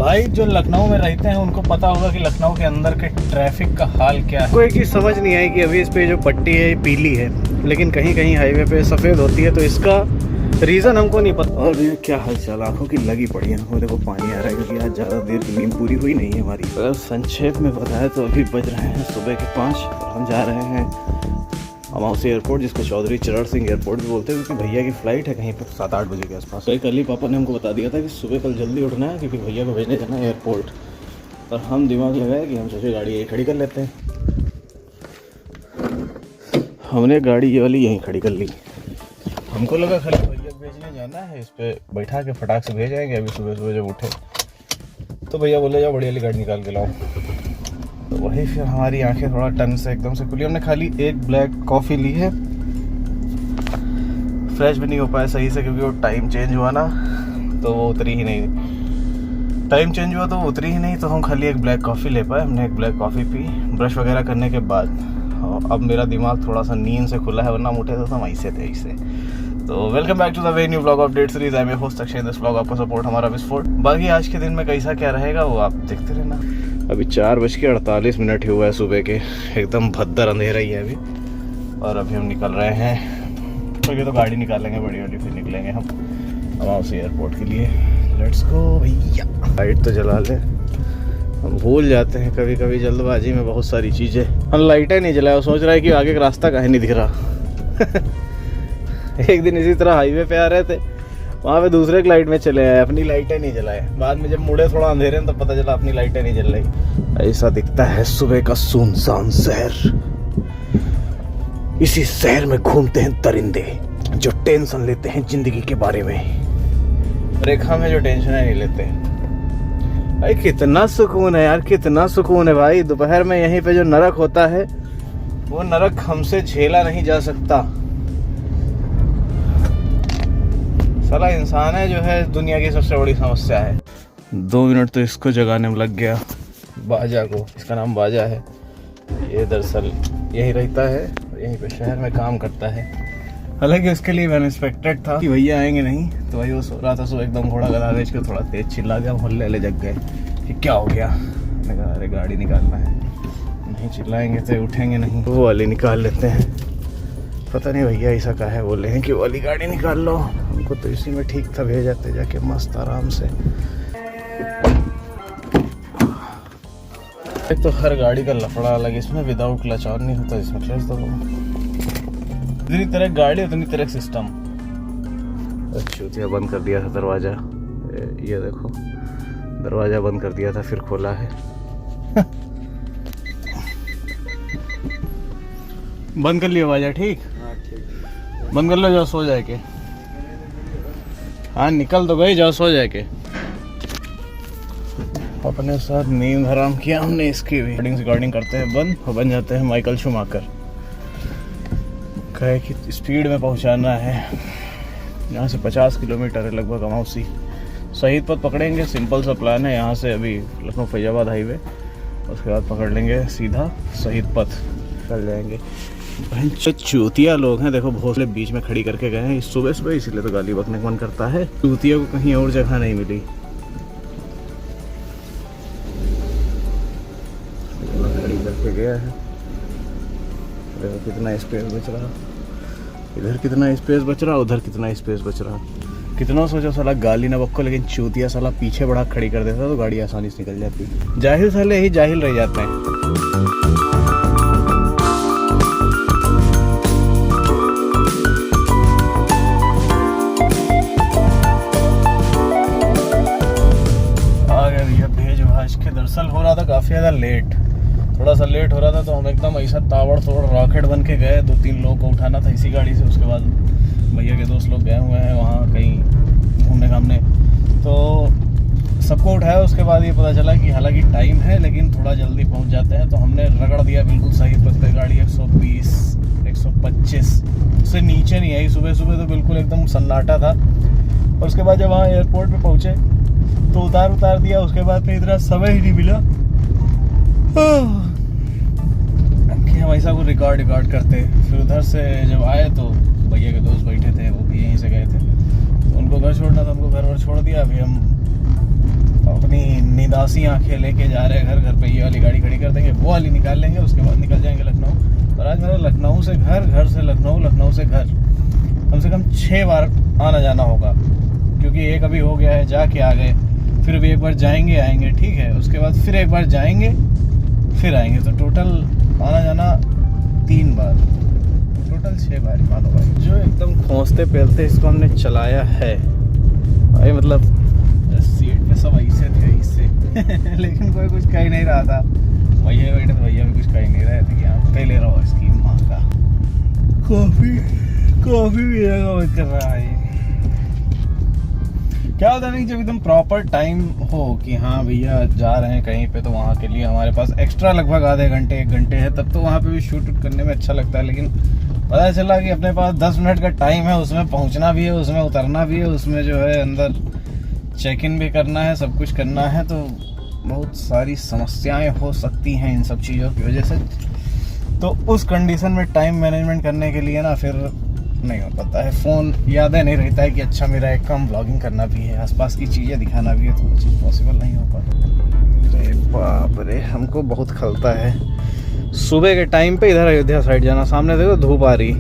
भाई जो लखनऊ में रहते हैं उनको पता होगा कि लखनऊ के अंदर के ट्रैफिक का हाल क्या है। कोई चीज़ समझ नहीं आई कि अभी इस पे जो पट्टी है पीली है, लेकिन कहीं कहीं हाईवे पे सफ़ेद होती है, तो इसका रीज़न हमको नहीं पता। और ये क्या हाल चाल, आंखों की लगी पड़ी है, आंखों देखो पानी आ रहा है क्योंकि आज ज़्यादा देर की नींद पूरी हुई नहीं है हमारी। अगर संक्षेप में बताया तो अभी बज रहे हैं सुबह के 5 और हम जा रहे हैं अमावसी एयरपोर्ट, जिसको चौधरी चरण सिंह एयरपोर्ट भी बोलते हैं, क्योंकि भैया की फ़्लाइट है कहीं पर 7-8 बजे के आसपास। तो कल ही पापा ने हमको बता दिया था कि सुबह कल जल्दी उठना है क्योंकि भैया को भेजने जाना है एयरपोर्ट। और हम दिमाग लगाए कि हम सोचे गाड़ी यहीं खड़ी कर लेते हैं। हमने गाड़ी ये वाली यहीं खड़ी कर ली। हमको लगा खाली भैया भेजने जाना है, इस पर बैठा के फटाक से भेज जाएंगे। अभी सुबह सुबह जब उठे तो भैया बोले जाओ बड़ी वाली गाड़ी निकाल के लाओ। तो वही फिर हमारी आंखें थोड़ा टन से एकदम से खुली। हमने खाली एक ब्लैक कॉफ़ी ली है, फ्रेश भी नहीं हो पाया सही से क्योंकि वो टाइम चेंज हुआ ना, तो वो उतरी ही नहीं। टाइम चेंज हुआ तो वो उतरी ही नहीं, तो हम खाली एक ब्लैक कॉफ़ी ले पाए। हमने एक ब्लैक कॉफ़ी पी ब्रश वगैरह करने के बाद। अब मेरा दिमाग थोड़ा सा नींद से खुला है, वरना उठे तो हम ऐसे थे ऐसे। तो welcome back to the way new blog update series. I am host Akshay. This blog आपका सपोर्ट हमारा विस्फोट। बाकी आज के दिन में कैसा क्या रहेगा वो आप देखते रहना। अभी 4:48 हुआ है सुबह के, एकदम भद्दर अंधेरा ही है अभी। और अभी हम निकल रहे हैं, तो ये तो गाड़ी निकालेंगे बड़ी वाली, फिर निकलेंगे हम अमावसी एयरपोर्ट के लिए। लेट्स गो भैया। लाइट तो जला ले, हम भूल जाते हैं कभी कभी जल्दबाजी में बहुत सारी चीज़ें। हम लाइटें नहीं जलाए, सोच रहा है कि आगे का रास्ता काहे नहीं दिख रहा। एक दिन इसी तरह हाईवे पे आ रहे थे, वहाँ पे दूसरे की लाइट में चले आए, अपनी लाइटें नहीं जलाए। बाद में जब मुड़े थोड़ा अंधेरे में तो पता चला अपनी लाइटें नहीं जल रही। ऐसा दिखता है सुबह का सुनसान शहर। इसी शहर में घूमते हैं दरिंदे जो टेंशन लेते हैं जिंदगी के बारे में। रेखा में जो टेंशन नहीं लेते। भाई कितना सुकून है यार, कितना सुकून है भाई। दोपहर में यहीं पे जो नरक होता है वो नरक हमसे झेला नहीं जा सकता। साला इंसान है जो है दुनिया की सबसे बड़ी समस्या है। 2 मिनट तो इसको जगाने में लग गया, बाजा को। इसका नाम बाजा है। ये दरअसल यही रहता है, यहीं पे शहर में काम करता है। हालांकि उसके लिए मैंने एक्सपेक्टेड था कि भैया आएंगे नहीं, तो वही वो सो रहा था। सो एकदम घोड़ा गधा बेच के थोड़ा तेज चिल्ला गया, मोहल्ले वाले जग गए कि क्या हो गया। मैंने कहा अरे गाड़ी निकालना है। नहीं चिल्लाएंगे तो उठेंगे नहीं, वो वाली निकाल लेते हैं। पता नहीं भैया ऐसा का है, बोले हैं कि वो वाली गाड़ी निकाल लो। हमको तो इसी में ठीक था, भेज जाते जाके मस्त आराम से। एक तो हर गाड़ी का लफड़ा अलग, इसमें विदाउट क्लच ऑन नहीं होता, इसमें क्लच दो। जितनी तरह गाड़ी उतनी तरह सिस्टम। अच्छा बंद कर दिया था दरवाजा, ये देखो दरवाजा बंद कर दिया था फिर खोला है। बंद कर लिया दरवाजा, ठीक बंद कर लो, जाओ सो जाए के। हाँ निकल तो गई, जाओ सो जाए के। अपने साथ नींद हराम किया हमने इसकी भी। रिकॉर्डिंग करते हैं बंद और बन जाते हैं माइकल शूमाकर। कहे कि स्पीड में पहुंचाना है। यहाँ से 50 किलोमीटर है लगभग अमावसी। शहीद पथ पकड़ेंगे, सिंपल सा प्लान है। यहाँ से अभी लखनऊ फैजाबाद हाईवे, उसके बाद पकड़ लेंगे सीधा शहीद पथ, चल जाएंगे। चूतिया लोग हैं देखो, भोसले बीच में खड़ी करके गए हैं सुबह सुबह, इसीलिए तो गाली बकने का मन करता है। चूतिया को कहीं और जगह नहीं मिली। खड़ी करके गया है, देखो कितना स्पेस बच रहा, इधर कितना स्पेस बच रहा, उधर कितना स्पेस बच रहा। कितना सोचा साला गाली ना बक्को, लेकिन चूतिया साला पीछे बढ़ा खड़ी कर देता तो गाड़ी आसानी से निकल जाती। जाहिल साले ही जाहिल रह जाते हैं। दरअसल हो रहा था काफ़ी ज़्यादा लेट, थोड़ा सा लेट हो रहा था, तो हम एकदम ऐसा ताबड़तोड़ रॉकेट बन के गए। 2-3 लोग को उठाना था इसी गाड़ी से। उसके बाद भैया के दोस्त लोग गए हुए हैं वहाँ कहीं घूमने घामने, तो सबको उठाया। उसके बाद ये पता चला कि हालांकि टाइम है लेकिन थोड़ा जल्दी पहुँच जाते हैं, तो हमने रगड़ दिया बिल्कुल सही पथ पे। गाड़ी 120 125 से नीचे नहीं आई। सुबह सुबह तो बिल्कुल एकदम सन्नाटा था। और उसके बाद जब वहाँ एयरपोर्ट पे पहुँचे तो उतार दिया। उसके बाद फिर इतना समय ही नहीं मिला कि हम ऐसा कुछ रिकॉर्ड करते। फिर उधर से जब आए तो भैया के दोस्त बैठे थे, वो भी यहीं से गए थे, तो उनको घर छोड़ना था, उनको घर छोड़ दिया। अभी हम अपनी निदासी आंखें लेके जा रहे हैं घर पे ये वाली गाड़ी खड़ी कर देंगे, वो वाली निकाल लेंगे, उसके बाद निकल जाएंगे लखनऊ। और आज मेरा लखनऊ से घर, घर से लखनऊ, लखनऊ से घर कम से कम 6 बार आना जाना होगा, क्योंकि एक अभी हो गया है, जाके आ गए, फिर भी एक बार जाएंगे आएंगे, ठीक है, उसके बाद फिर एक बार जाएंगे फिर आएंगे, तो टोटल आना जाना 3 बार, टोटल 6 बार मानो भाई। जो एकदम खोसते पहलते इसको हमने चलाया है भाई, मतलब सीट पे सब ऐसे थे ऐसे लेकिन कोई कुछ कह नहीं रहा था। भैया बैठे तो भैया भी कुछ कह नहीं रहे थे कि आप पे ले रहा हो इसकी माँ का कॉफी भी कर रहा है। क्या होता है ना, जब एकदम प्रॉपर टाइम हो कि हाँ भैया जा रहे हैं कहीं पे, तो वहाँ के लिए हमारे पास एक्स्ट्रा लगभग आधे घंटे 1 घंटे है, तब तो वहाँ पे भी शूट करने में अच्छा लगता है। लेकिन पता चला कि अपने पास 10 मिनट का टाइम है, उसमें पहुँचना भी है, उसमें उतरना भी है, उसमें जो है अंदर चेक इन भी करना है, सब कुछ करना है, तो बहुत सारी समस्याएं हो सकती हैं इन सब चीज़ों की वजह से। तो उस कंडीशन में टाइम मैनेजमेंट करने के लिए ना फिर नहीं हो पाता है, फ़ोन यादें नहीं रहता है कि अच्छा मेरा एक काम ब्लॉगिंग करना भी है, आसपास की चीज़ें दिखाना भी है, तो वो चीज़ पॉसिबल नहीं हो पाता। अरे बाप रे, हमको बहुत खलता है सुबह के टाइम पे इधर अयोध्या साइड जाना। सामने देखो धूप आ रही,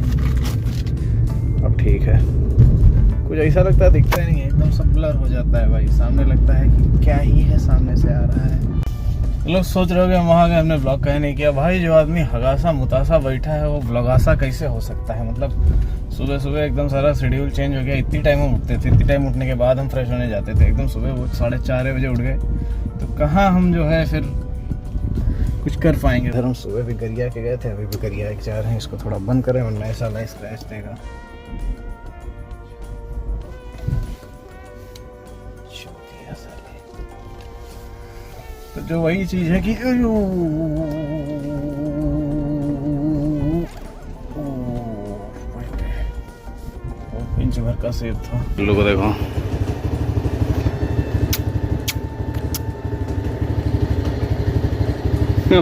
अब ठीक है, कुछ ऐसा लगता है दिखता ही नहीं है, एकदम सब ब्लर हो जाता है भाई, सामने लगता है कि क्या ही है सामने से आ रहा है। लोग सोच रहे हो कि वहाँ गए हमने ब्लॉग कहीं नहीं किया। भाई जो आदमी हगासा मुतासा बैठा है वो ब्लॉगासा कैसे हो सकता है? मतलब सुबह सुबह एकदम सारा शेड्यूल चेंज हो गया। इतनी टाइम हम उठते थे, इतनी टाइम उठने के बाद हम फ्रेश होने जाते थे, एकदम सुबह वो 4:30 बजे उठ गए, तो कहाँ हम जो है फिर कुछ कर पाएंगे। इधर हम सुबह भी गरिया के गए थे, अभी भी गरिया के जा रहे हैं, इसको थोड़ा बंद करें वरना ऐसा लाइट स्क्रैच देगा। तो जो वही चीज है कि इंच भर का सेब था। लोगों देखो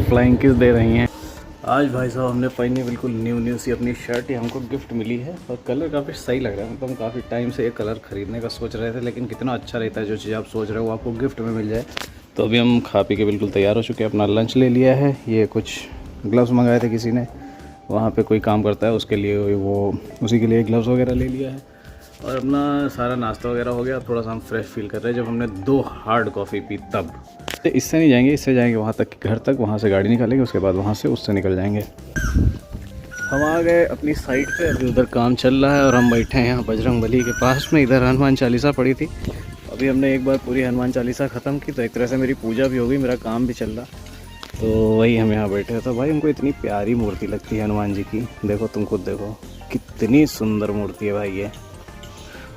फ्लाइंग किस दे रही हैं। आज भाई साहब हमने पहनी बिल्कुल न्यू सी अपनी शर्ट, ये हमको गिफ्ट मिली है और कलर काफ़ी सही लग रहा है। मतलब हम काफ़ी टाइम से ये कलर खरीदने का सोच रहे थे, लेकिन कितना अच्छा रहता है जो चीज़ आप सोच रहे हो वो आपको गिफ्ट में मिल जाए। तो अभी हम खा पी के बिल्कुल तैयार हो चुके हैं, अपना लंच ले लिया है। ये कुछ ग्लव्स मंगाए थे किसी ने, वहाँ पे कोई काम करता है उसके लिए, वो उसी के लिए ग्लव्स वगैरह ले लिया है और अपना सारा नाश्ता वगैरह हो गया। थोड़ा सा हम फ्रेश फील कर रहे हैं जब हमने 2 हार्ड कॉफ़ी पी तब। तो इससे नहीं जाएंगे, इससे जाएंगे वहाँ तक, घर तक, वहाँ से गाड़ी निकालेंगे, उसके बाद वहाँ से उससे निकल जाएंगे। हम आ गए अपनी साइड पे, अभी उधर काम चल रहा है और हम बैठे हैं यहाँ बजरंगबली के पास में। इधर हनुमान चालीसा पड़ी थी, अभी हमने एक बार पूरी हनुमान चालीसा ख़त्म की, तो एक तरह से मेरी पूजा भी हो गई, मेरा काम भी चल रहा। तो वही हम यहाँ बैठे हैं। तो भाई हमको इतनी प्यारी मूर्ति लगती है हनुमान जी की, देखो तुम खुद देखो कितनी सुंदर मूर्ति है भाई ये।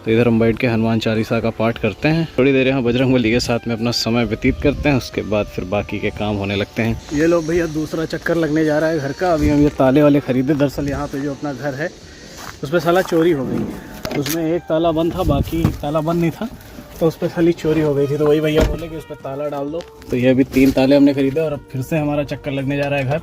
तो इधर हम बैठ के हनुमान चालीसा का पाठ करते हैं, थोड़ी देर यहाँ बजरंगबली के साथ में अपना समय व्यतीत करते हैं, उसके बाद फिर बाकी के काम होने लगते हैं। ये लोग भैया दूसरा चक्कर लगने जा रहा है घर का। अभी हम ये ताले वाले ख़रीदे, दरअसल यहाँ पे जो अपना घर है उस पर साला चोरी हो गई। उसमें एक ताला बंद था, बाकी ताला बंद नहीं था, तो उस पर खाली चोरी हो गई थी। तो वही भैया बोले कि उस पर ताला डाल दो। तो ये अभी 3 ताले हमने खरीदे और अब फिर से हमारा चक्कर लगने जा रहा है घर,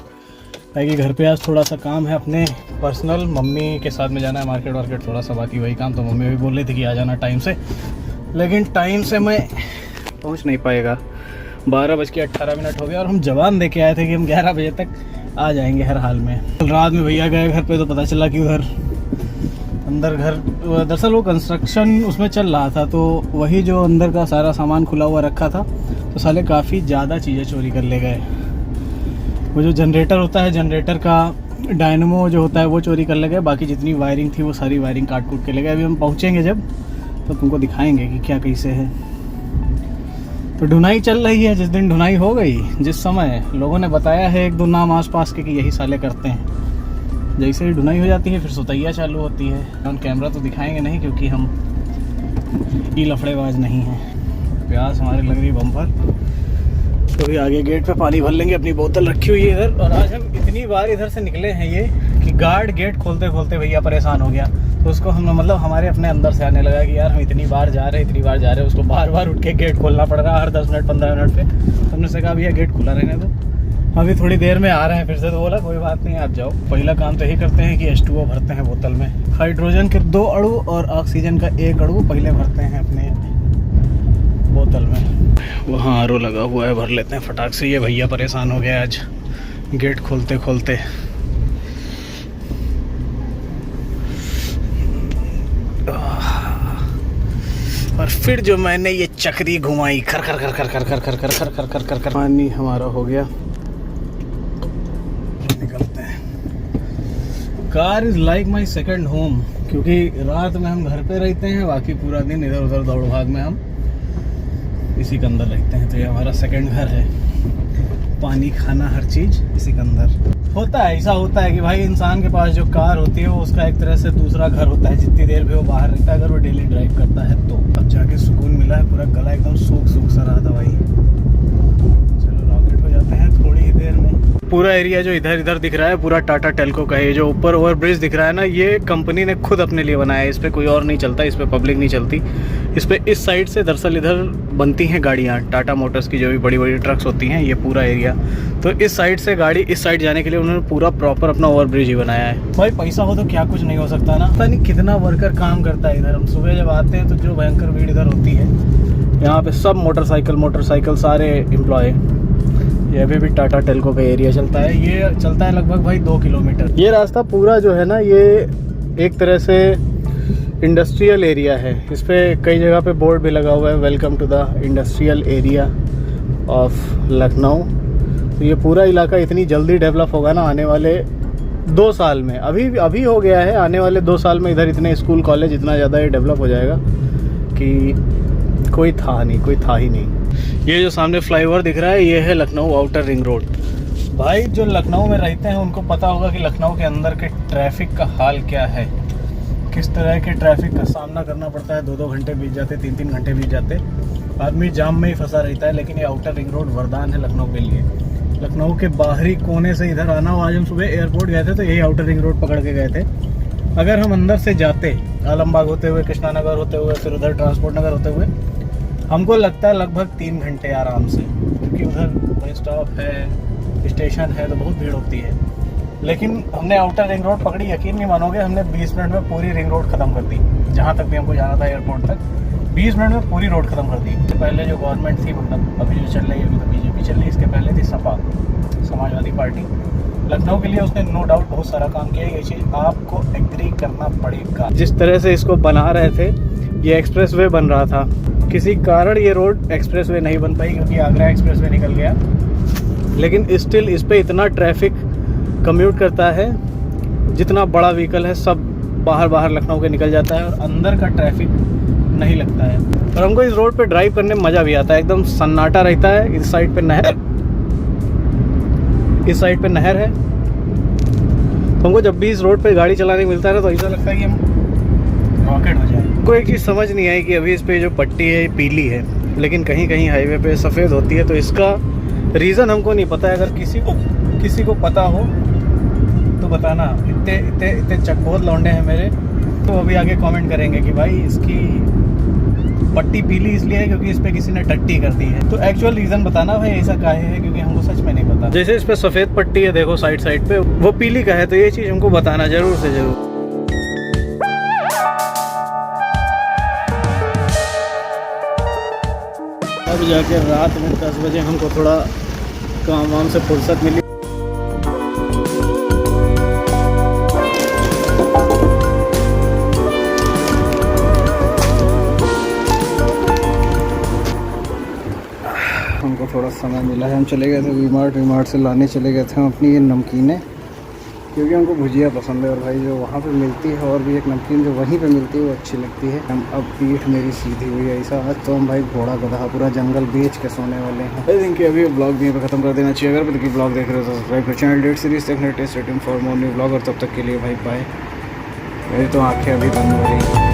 ताकि घर पे आज थोड़ा सा काम है अपने पर्सनल। मम्मी के साथ में जाना है मार्केट वार्केट थोड़ा सा, बाकी वही काम। तो मम्मी भी बोल रही थी कि आ जाना टाइम से, लेकिन टाइम से मैं पहुंच नहीं पाएगा। 12:18 हो गया और हम जवान दे के आए थे कि हम 11 बजे तक आ जाएंगे हर हाल में। रात में भैया गए घर पे तो पता चला कि उधर अंदर घर, दरअसल वो कंस्ट्रक्शन उसमें चल रहा था, तो वही जो अंदर का सारा सामान खुला हुआ रखा था, तो साले काफ़ी ज़्यादा चीज़ें चोरी कर ले गए। वो जो जनरेटर होता है, जनरेटर का डायनमो जो होता है वो चोरी कर ले गए, बाकी जितनी वायरिंग थी वो सारी वायरिंग काट कूट के ले गए। अभी हम पहुँचेंगे जब, तो तुमको दिखाएंगे कि क्या कैसे है। तो ढुनाई चल रही है। जिस दिन ढुनाई हो गई, जिस समय लोगों ने बताया है 1-2 नाम आसपास के कि यही साले करते हैं, जैसे ही ढुनाई हो जाती है फिर सुतैया चालू होती है। ऑन कैमरा तो दिखाएंगे नहीं क्योंकि हम ये लफड़ेबाज नहीं हैं। प्यास हमारे लग रही बम्पर। तो भी आगे गेट पे पानी भर लेंगे, अपनी बोतल रखी हुई है इधर। और आज हम इतनी बार इधर से निकले हैं ये कि गार्ड गेट खोलते खोलते भैया परेशान हो गया। तो उसको हम मतलब हमारे अपने अंदर से आने लगा कि यार हम इतनी बार जा रहे हैं, उसको बार बार उठ के गेट खोलना पड़ रहा है हर 10 मिनट 15 मिनट पे। तो हमने से कहा भैया गेट खुला रहने दो, अभी थोड़ी देर में आ रहे हैं फिर से। तो बोला कोई बात नहीं आप जाओ। पहला काम तो यही करते हैं कि H2O भरते हैं बोतल में। हाइड्रोजन के 2 अणु और ऑक्सीजन का 1 अणु पहले भरते हैं अपने बोतल में। वहाँ आरओ लगा हुआ है, भर लेते हैं फटाक से। ये भैया परेशान हो गया आज गेट खोलते खोलते। और फिर जो मैंने ये चक्री घुमाई, खर खर खर खर खर खर खर खर खर खर खर खर खर, पानी हमारा हो गया। निकलते हैं। Car is like my second home, क्योंकि रात में हम घर पे रहते हैं, बाकी पूरा दिन इधर उधर दौड़ भाग में हम इसी के अंदर रहते हैं। तो ये हमारा सेकंड घर है। पानी, खाना, हर चीज़ इसी के अंदर होता है। ऐसा होता है कि भाई इंसान के पास जो कार होती है वो उसका एक तरह से दूसरा घर होता है। जितनी देर भी वो बाहर रहता है, अगर वो डेली ड्राइव करता है तो। अब जाके सुकून मिला है, पूरा गला एकदम सूख सा रहा था भाई। चलो रॉकेट हो जाते हैं थोड़ी ही देर में। पूरा एरिया जो इधर इधर दिख रहा है पूरा टाटा टेल्को का है। ये जो ऊपर ओवर ब्रिज दिख रहा है ना, ये कंपनी ने खुद अपने लिए बनाया है। इस पर कोई और नहीं चलता, इस पर पब्लिक नहीं चलती। इस पे इस साइड से दरअसल इधर बनती हैं गाड़ियाँ, टाटा मोटर्स की जो भी बड़ी बड़ी ट्रक्स होती हैं, ये पूरा एरिया। तो इस साइड से गाड़ी इस साइड जाने के लिए उन्होंने पूरा प्रॉपर अपना ओवर ब्रिज ही बनाया है। भाई पैसा हो तो क्या कुछ नहीं हो सकता ना। पता नहीं कितना वर्कर काम करता है इधर। हम सुबह जब आते हैं तो जो भयंकर भीड़ इधर होती है, यहाँ पे सब मोटरसाइकिल सारे एम्प्लॉय। ये अभी भी टाटा टेल्को का एरिया चलता है। ये चलता है लगभग भाई 2 किलोमीटर। ये रास्ता पूरा जो है ना, ये एक तरह से इंडस्ट्रियल एरिया है। इस पर कई जगह पे बोर्ड भी लगा हुआ है, welcome to the industrial area of Lucknow. तो ये पूरा इलाका इतनी जल्दी डेवलप होगा ना आने वाले 2 साल में। अभी हो गया है, आने वाले 2 साल में इधर इतने स्कूल कॉलेज इतना ज़्यादा ये डेवलप हो जाएगा कि कोई था ही नहीं। ये जो सामने फ्लाईओवर दिख रहा है, ये है लखनऊ आउटर रिंग रोड। भाई जो लखनऊ में रहते हैं उनको पता होगा कि लखनऊ के अंदर के ट्रैफिक का हाल क्या है, किस तरह के ट्रैफिक का सामना करना पड़ता है। 2-2 घंटे बीत जाते, 3-3 घंटे बीत जाते, आदमी जाम में ही फंसा रहता है। लेकिन ये आउटर रिंग रोड वरदान है लखनऊ के लिए। लखनऊ के बाहरी कोने से इधर आना हो, आज हम सुबह एयरपोर्ट गए थे तो यही आउटर रिंग रोड पकड़ के गए थे। अगर हम अंदर से जाते, आलमबाग होते हुए, कृष्णा नगर होते हुए, फिर उधर ट्रांसपोर्ट नगर होते हुए, हमको लगता है लगभग 3 घंटे आराम से, क्योंकि उधर बस स्टॉप है, स्टेशन है, तो बहुत भीड़ होती है। लेकिन हमने आउटर रिंग रोड पकड़ी, यकीन नहीं मानोगे, हमने 20 मिनट में पूरी रिंग रोड ख़त्म कर दी। जहाँ तक भी हमको जाना था एयरपोर्ट तक, 20 मिनट में पूरी रोड ख़त्म कर दी। इससे पहले जो गवर्नमेंट थी, मतलब अभी जो चल रही है, अभी तो बीजेपी चल रही है, इसके पहले थी सपा, समाजवादी पार्टी। लखनऊ के लिए उसने नो डाउट बहुत सारा काम किया। ये चीज़ आपको एग्री करना पड़ेगा। जिस तरह से इसको बना रहे थे, ये एक्सप्रेस वे बन रहा था, किसी कारण ये रोड एक्सप्रेस वे नहीं बन पाई, क्योंकि आगरा एक्सप्रेस वे निकल गया। लेकिन स्टिल इस पर इतना ट्रैफिक कम्यूट करता है, जितना बड़ा व्हीकल है सब बाहर लखनऊ के निकल जाता है और अंदर का ट्रैफिक नहीं लगता है। और हमको इस रोड पे ड्राइव करने में मज़ा भी आता है, एकदम सन्नाटा रहता है। इस साइड पे नहर है, तो हमको जब भी इस रोड पे गाड़ी चलाने मिलता है ना, तो ऐसा लगता है कि हम रॉकेट हो जाए। हमको एक चीज़ समझ नहीं आई कि अभी इस पे जो पट्टी है पीली है, लेकिन कहीं कहीं हाईवे पे सफ़ेद होती है। तो इसका रीज़न हमको नहीं पता है। अगर किसी को पता हो तो बताना। इतने चकबोध लौंडे हैं मेरे, तो अभी आगे कमेंट करेंगे कि भाई इसकी पट्टी पीली इसलिए है क्योंकि इस पे किसी ने टट्टी कर दी है। तो एक्चुअल रीज़न बताना भाई ऐसा काहे है, क्योंकि हमको सच में नहीं पता। जैसे इस पे सफ़ेद पट्टी है, देखो साइड पे, वो पीली का है, तो ये चीज़ हमको बताना ज़रूर से ज़रूर। अब जाके रात में 10 बजे हमको थोड़ा काम वाम से फुर्सत मिली। हमको थोड़ा समय मिला है, हम चले गए थे वी-मार्ट से लाने चले गए थे हम अपनी ये नमकीनें, क्योंकि हमको भुजिया पसंद है। और भाई जो वहाँ पे मिलती है और भी एक नमकीन जो वहीं पे मिलती है वो अच्छी लगती है। हम अब पीठ मेरी सीधी हुई है ऐसा, आज तो हम भाई घोड़ा गधा पूरा जंगल बेच के सोने वाले हैं। आई थिंक अभी ब्लॉग यहीं पे खत्म कर देना चाहिए। अगर भी ब्लॉग देख रहे हो तो सब्सक्राइब करो चैनल डेट सीरीज देखने test rating for more new blog. और तब तक के लिए भाई बाय। मेरी तो आँखें अभी बंद हो रही हैं।